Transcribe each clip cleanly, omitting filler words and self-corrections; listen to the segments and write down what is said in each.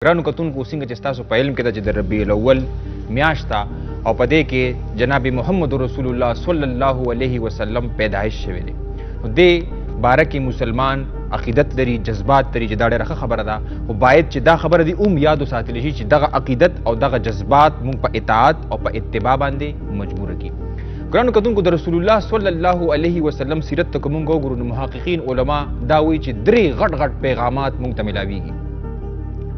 ګرانو کتونکو څنګه چې ستاسو په علم کې ده چې د ربیع الاول میاشت ده او په دې کې جناب محمد رسول الله صلی الله علیه وسلم پیدایش شوی دی. نو دې باره کې مسلمان عقیدت لري، جذبات لري، چې دا ډېره ښه خبره ده، خو باید چې دا خبره دې یادو ساتلی شي چې دغه عقیدت او دغه جذبات موږ په اطاعت او په اتباع باندې مجبوره کړي. ګرانو کتونکو د رسول الله صلی الله علیه وسلم سیرت ته که موږ وګورو نو محققین علما دا وایي چې درې غټ غټ پیغامات موږ ته میلاویږي.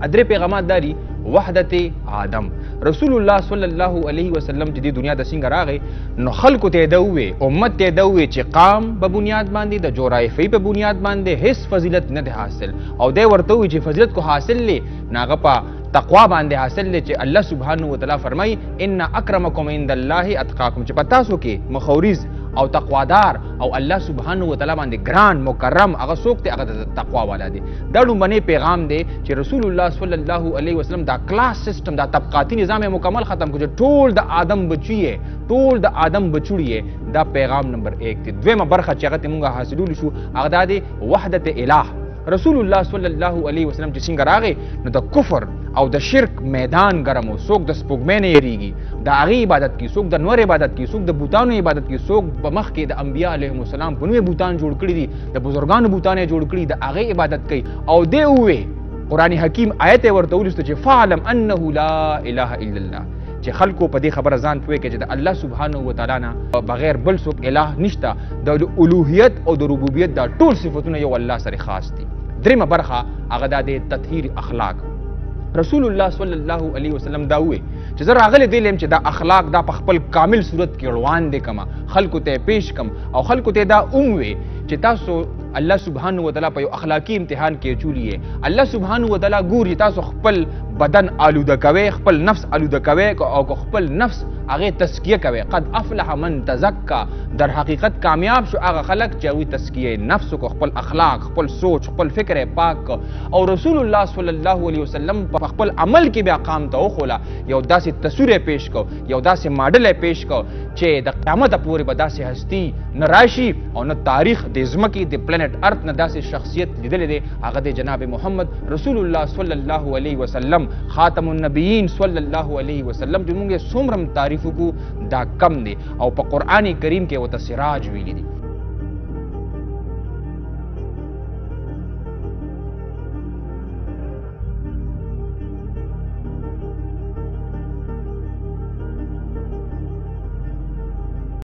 ادرې پیغامات داري وحدت آدم. رسول الله صلی الله علیه وسلم چې د دنیا د څنګه راغی نو خلکو ته دا وې، امت ته دا وې چې قام په بنیاد باندې د جغرافیې په بنیاد باندې هیڅ فضیلت نه دی حاصل، او دی ورته وې چې فضیلت کو حاصل لې ناغه په تقوا باندې حاصل لې چې الله سبحانه وتعالی فرمایي ان اکرمکم عند الله اتقاکم، چې پتا سو کې مخوریز او تقوادار او الله سبحانه وتعالی باندې ګران مکرم هغه څوک دی هغه د تقوا والا دی. دا لومړنی پیغام دی چې رسول الله صلی الله علیه وسلم دا کلاس سیستم، دا طبقاتی نظام مکمل ختم کړ، ټول د آدم بچی ټول د آدم بچوړي. دا پیغام نمبر 1 دی. دویمه برخه چې هغه موږ حاصلول شو هغه دا دی وحدت الہ. رسول الله صلی الله علیه وسلم چې څنګه راغی نو د کفر او د شرک میدان ګرم و، څوک د سپوږمۍ نه یریږي، د هغې عبادت کوي، څوک د نور عبادت کوي، څوک د بوتانو عبادت کوي، څوک په مخ کې د انبیا علیهم السلام په نوې بوتان جوړ کړي دي، د بزرګانو بوتان یې جوړ کړي، د هغې عبادت کوي. او دی ووې قرآن حکیم آیت یې ورته ولوسته چې فاعلم انه لا اله الا الله، چې خلکو په دې خبره ځان پوهې کړي چې د الله سبحانه وتعالی نه بغیر بل څوک الہ نشته. د الوهیت او د ربوبیت دا ټول صفتونه یو الله سره خاص دي. درېمه برخه هغه دا د تطهیر اخلاق. رسول الله صلی الله علیه وسلم دا وې چې زه راغلی دی لیم چې دا اخلاق دا په خپل کامل صورت کې روان دی کما خلکو ته پیش کم، او خلکو ته دا وې چې تاسو الله سبحانه وتعالی په یو اخلاقی امتحان کې چولیه. الله سبحانه وتعالی ګوري تاسو خپل بدن آلوده کوي، خپل نفس آلوده کوي، او خپل نفس هغه تزکیه کوي. قد افلح من تزکا، در حقیقت کامیاب شو هغه خلک چې هغوی تزکیه نفس کو، خپل اخلاق، خپل سوچ، خپل فکر پاک. او رسول الله صلی الله علیه وسلم په خپل عمل کې بیا قام ته وخوله، یو داسې تصویر پیش کو، یو داسې ماډل پیش کو چې د قیامت پورې به داسې هستی نه راشي او نه تاریخ د ځمکې د پلانټ ارث نه داسې شخصیت لیدلی دی. هغه د جناب محمد رسول الله صلی الله علیه وسلم خاتم النبیین صلی الله علیه وسلم چې موږ یې څومره تعریف وکړو دا کم دی. او په قرآن کریم کې ورته سراج ویلی دی.